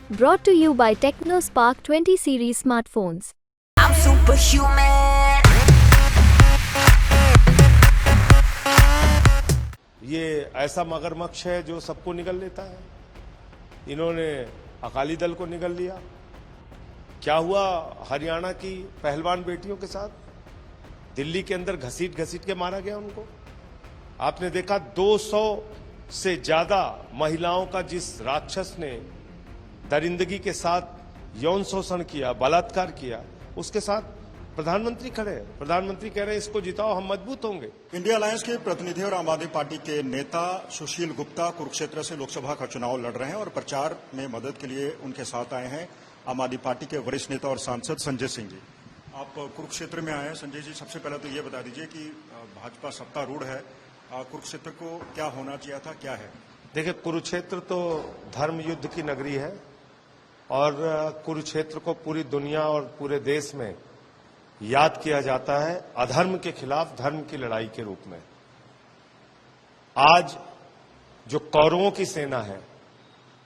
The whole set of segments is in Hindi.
Brought to you by TechnoSpark 20 series smartphones. I'm superhuman. ये ऐसा मगरमच्छ है जो सबको निगल लेता है। इन्होंने अकाली दल को निगल लिया। क्या हुआ हरियाणा की पहलवान बेटियों के साथ? दिल्ली के अंदर घसीट घसीट के मारा गया उनको। आपने देखा 200 से ज्यादा महिलाओं का जिस राक्षस ने दरिंदगी के साथ यौन शोषण किया, बलात्कार किया, उसके साथ प्रधानमंत्री खड़े हैं। प्रधानमंत्री कह रहे हैं इसको जिताओ, हम मजबूत होंगे। इंडिया अलायंस के प्रतिनिधि और आम आदमी पार्टी के नेता सुशील गुप्ता कुरुक्षेत्र से लोकसभा का चुनाव लड़ रहे हैं और प्रचार में मदद के लिए उनके साथ आए हैं आम आदमी पार्टी के वरिष्ठ नेता और सांसद संजय सिंह जी। आप कुरुक्षेत्र में आए हैं संजय जी, सबसे पहले तो ये बता दीजिए कि भाजपा सत्तारूढ़ है, कुरुक्षेत्र को क्या होना चाहिए था, क्या है? देखिए, कुरुक्षेत्र तो धर्म युद्ध की नगरी है और कुरुक्षेत्र को पूरी दुनिया और पूरे देश में याद किया जाता है अधर्म के खिलाफ धर्म की लड़ाई के रूप में। आज जो कौरवों की सेना है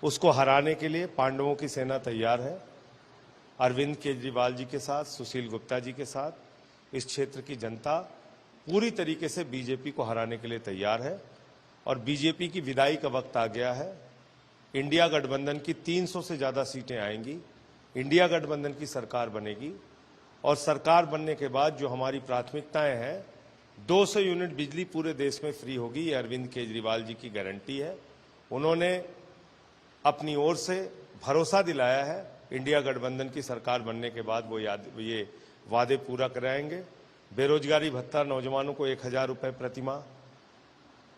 उसको हराने के लिए पांडवों की सेना तैयार है। अरविंद केजरीवाल जी के साथ, सुशील गुप्ता जी के साथ इस क्षेत्र की जनता पूरी तरीके से बीजेपी को हराने के लिए तैयार है और बीजेपी की विदाई का वक्त आ गया है। इंडिया गठबंधन की 300 से ज्यादा सीटें आएंगी, इंडिया गठबंधन की सरकार बनेगी और सरकार बनने के बाद जो हमारी प्राथमिकताएं हैं, 200 यूनिट बिजली पूरे देश में फ्री होगी, ये अरविंद केजरीवाल जी की गारंटी है। उन्होंने अपनी ओर से भरोसा दिलाया है इंडिया गठबंधन की सरकार बनने के बाद वो ये वादे पूरा कराएंगे। बेरोजगारी भत्ता नौजवानों को 1000 रुपये प्रतिमाह,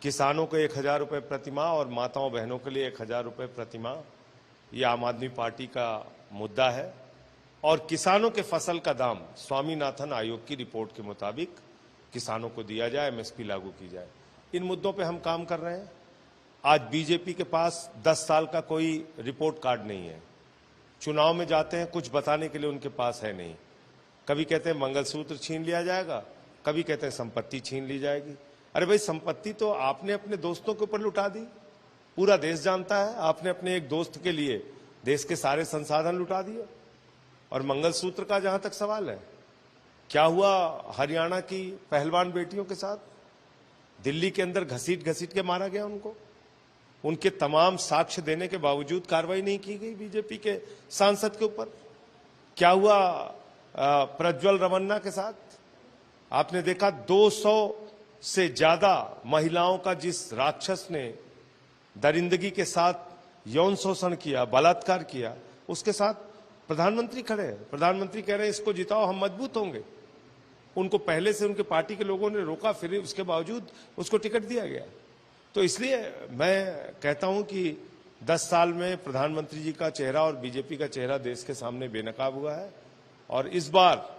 किसानों को 1000 रुपये प्रतिमाह और माताओं बहनों के लिए 1000 रुपये प्रतिमाह, ये आम आदमी पार्टी का मुद्दा है। और किसानों के फसल का दाम स्वामीनाथन आयोग की रिपोर्ट के मुताबिक किसानों को दिया जाए, एमएसपी लागू की जाए। इन मुद्दों पे हम काम कर रहे हैं। आज बीजेपी के पास 10 साल का कोई रिपोर्ट कार्ड नहीं है। चुनाव में जाते हैं, कुछ बताने के लिए उनके पास है नहीं। कभी कहते हैं मंगलसूत्र छीन लिया जाएगा, कभी कहते हैं संपत्ति छीन ली जाएगी। अरे भाई, संपत्ति तो आपने अपने दोस्तों के ऊपर लुटा दी, पूरा देश जानता है। आपने अपने एक दोस्त के लिए देश के सारे संसाधन लुटा दिए। और मंगलसूत्र का जहां तक सवाल है, क्या हुआ हरियाणा की पहलवान बेटियों के साथ? दिल्ली के अंदर घसीट घसीट के मारा गया उनको। उनके तमाम साक्ष्य देने के बावजूद कार्रवाई नहीं की गई बीजेपी के सांसद के ऊपर। क्या हुआ प्रज्वल रमन्ना के साथ? आपने देखा 200 से ज्यादा महिलाओं का जिस राक्षस ने दरिंदगी के साथ यौन शोषण किया, बलात्कार किया, उसके साथ प्रधानमंत्री खड़े हैं। प्रधानमंत्री कह रहे हैं इसको जिताओ, हम मजबूत होंगे। उनको पहले से उनके पार्टी के लोगों ने रोका, फिर उसके बावजूद उसको टिकट दिया गया। तो इसलिए मैं कहता हूं कि 10 साल में प्रधानमंत्री जी का चेहरा और बीजेपी का चेहरा देश के सामने बेनकाब हुआ है और इस बार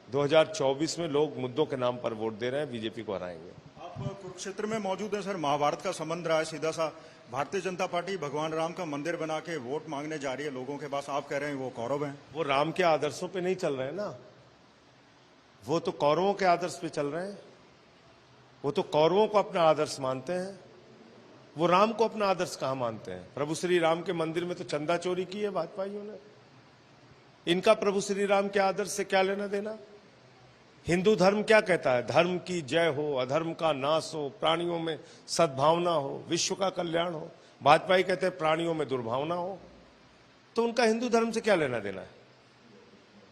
2024 में लोग मुद्दों के नाम पर वोट दे रहे हैं, बीजेपी को हराएंगे। आप कुरुक्षेत्र में मौजूद हैं सर, महाभारत का संबंध रहा है सीधा सा। भारतीय जनता पार्टी भगवान राम का मंदिर बना के वोट मांगने जा रही है लोगों के पास, आप कह रहे हैं वो कौरव हैं। वो राम के आदर्शों पे नहीं चल रहे हैं ना, वो तो कौरवों के आदर्श पे चल रहे हैं। वो तो कौरवों को अपना आदर्श मानते हैं, वो राम को अपना आदर्श कहां मानते हैं? प्रभु श्री राम के मंदिर में तो चंदा चोरी की है भाजपाइयों ने। इनका प्रभु श्री राम के आदर्श से क्या लेना देना? हिंदू धर्म क्या कहता है? धर्म की जय हो, अधर्म का नाश हो, प्राणियों में सद्भावना हो, विश्व का कल्याण हो। भाजपाई कहते हैं प्राणियों में दुर्भावना हो। तो उनका हिंदू धर्म से क्या लेना देना है?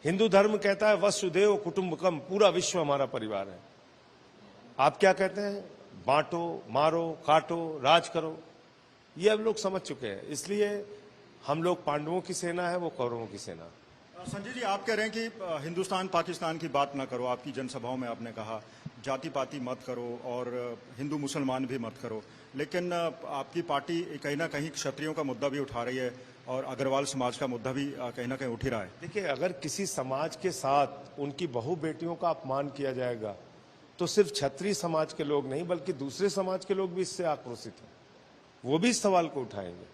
हिंदू धर्म कहता है वसुदेव कुटुंबकम, पूरा विश्व हमारा परिवार है। आप क्या कहते हैं? बांटो, मारो, काटो, राज करो। ये अब लोग समझ चुके हैं। इसलिए हम लोग पांडवों की सेना है, वो कौरवों की सेना। संजय जी, आप कह रहे हैं कि हिंदुस्तान पाकिस्तान की बात ना करो। आपकी जनसभाओं में आपने कहा जाति पाति मत करो और हिंदू मुसलमान भी मत करो, लेकिन आपकी पार्टी कहीं ना कहीं क्षत्रियों का मुद्दा भी उठा रही है और अग्रवाल समाज का मुद्दा भी कहीं ना कहीं उठ ही रहा है। देखिए, अगर किसी समाज के साथ उनकी बहु बेटियों का अपमान किया जाएगा तो सिर्फ क्षत्रिय समाज के लोग नहीं बल्कि दूसरे समाज के लोग भी इससे आक्रोशित हैं। वो भी इस सवाल को उठाएंगे।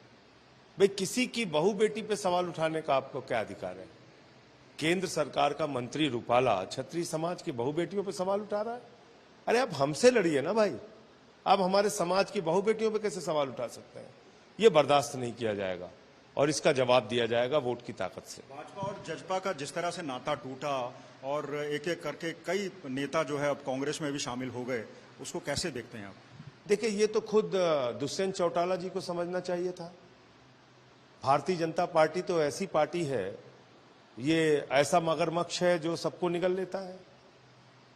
भाई, किसी की बहु बेटी पे सवाल उठाने का आपको क्या अधिकार है? केंद्र सरकार का मंत्री रूपाला क्षत्रिय समाज की बहु बेटियों पे सवाल उठा रहा है। अरे आप हमसे लड़िए ना भाई, आप हमारे समाज की बहु बेटियों पे कैसे सवाल उठा सकते हैं? ये बर्दाश्त नहीं किया जाएगा। और इसका जवाब दिया जाएगा वोट की ताकत से। भाजपा और जजपा का जिस तरह से नाता टूटा और एक एक करके कई नेता जो है अब कांग्रेस में भी शामिल हो गए, उसको कैसे देखते हैं आप? देखिए, ये तो खुद दुष्यंत चौटाला जी को समझना चाहिए था। भारतीय जनता पार्टी तो ऐसी पार्टी है, ये ऐसा मगरमच्छ है जो सबको निगल लेता है।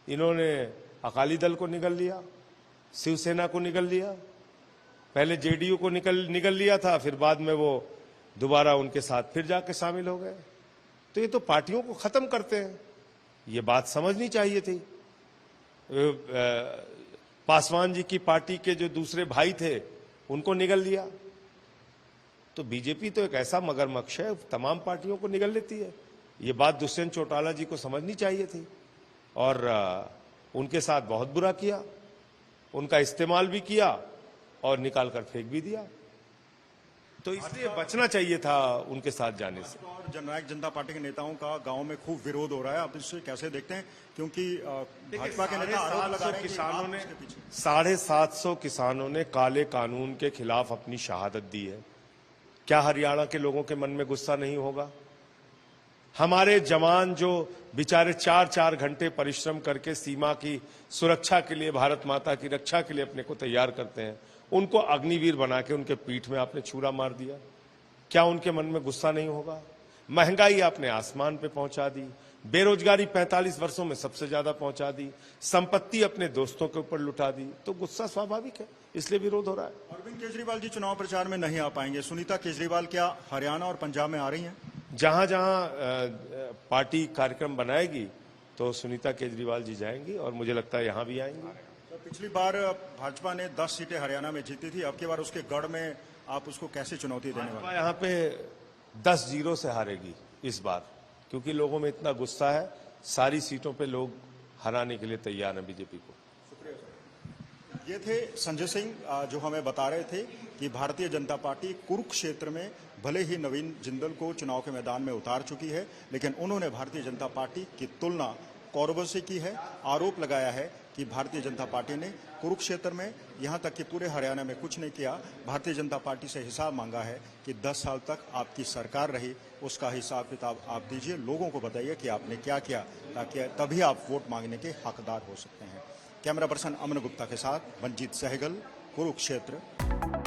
इन्होंने अकाली दल को निगल लिया, शिवसेना को निगल लिया, पहले जेडीयू को निगल लिया था, फिर बाद में वो दोबारा उनके साथ फिर जाके शामिल हो गए। तो ये तो पार्टियों को खत्म करते हैं, ये बात समझनी चाहिए थी। पासवान जी की पार्टी के जो दूसरे भाई थे उनको निगल लिया। तो बीजेपी तो एक ऐसा मगरमच्छ है, तमाम पार्टियों को निगल लेती है। ये बात दुष्यंत चौटाला जी को समझनी चाहिए थी और उनके साथ बहुत बुरा किया, उनका इस्तेमाल भी किया और निकाल कर फेंक भी दिया। तो इसलिए बचना चाहिए था उनके साथ जाने से। और जननायक जनता पार्टी के नेताओं का गांव में खूब विरोध हो रहा है, आप इसे कैसे देखते हैं? क्योंकि भाजपा के नेता आरोप लगा रहे हैं कि किसानों आप ने इसके पीछे। 750 किसानों ने काले कानून के खिलाफ अपनी शहादत दी है। क्या हरियाणा के लोगों के मन में गुस्सा नहीं होगा? हमारे जवान जो बेचारे 4-4 घंटे परिश्रम करके सीमा की सुरक्षा के लिए, भारत माता की रक्षा के लिए अपने को तैयार करते हैं, उनको अग्निवीर बना के उनके पीठ में आपने छुरा मार दिया। क्या उनके मन में गुस्सा नहीं होगा? महंगाई आपने आसमान पे पहुंचा दी, बेरोजगारी 45 वर्षों में सबसे ज्यादा पहुंचा दी, संपत्ति अपने दोस्तों के ऊपर लुटा दी। तो गुस्सा स्वाभाविक है, इसलिए विरोध हो रहा है। अरविंद केजरीवाल जी चुनाव प्रचार में नहीं आ पाएंगे। सुनीता केजरीवाल क्या हरियाणा और पंजाब में आ रही हैं? जहां जहां पार्टी कार्यक्रम बनाएगी तो सुनीता केजरीवाल जी जाएंगी और मुझे लगता है यहां भी आएंगी। तो पिछली बार भाजपा ने 10 सीटें हरियाणा में जीती थी, अब की बार उसके गढ़ में आप उसको कैसे चुनौती देने वाले? यहाँ पे 10-0 से हारेगी इस बार, क्योंकि लोगों में इतना गुस्सा है। सारी सीटों पे लोग हराने के लिए तैयार हैं बीजेपी को। ये थे संजय सिंह जो हमें बता रहे थे कि भारतीय जनता पार्टी कुरुक्षेत्र में भले ही नवीन जिंदल को चुनाव के मैदान में उतार चुकी है, लेकिन उन्होंने भारतीय जनता पार्टी की तुलना कौरवों से की है। आरोप लगाया है कि भारतीय जनता पार्टी ने कुरुक्षेत्र में, यहां तक कि पूरे हरियाणा में कुछ नहीं किया। भारतीय जनता पार्टी से हिसाब मांगा है कि 10 साल तक आपकी सरकार रही, उसका हिसाब किताब आप दीजिए, लोगों को बताइए कि आपने क्या किया, ताकि तभी आप वोट मांगने के हकदार हो सकते हैं। कैमरा पर्सन अमन गुप्ता के साथ मंजीत सहगल, कुरुक्षेत्र।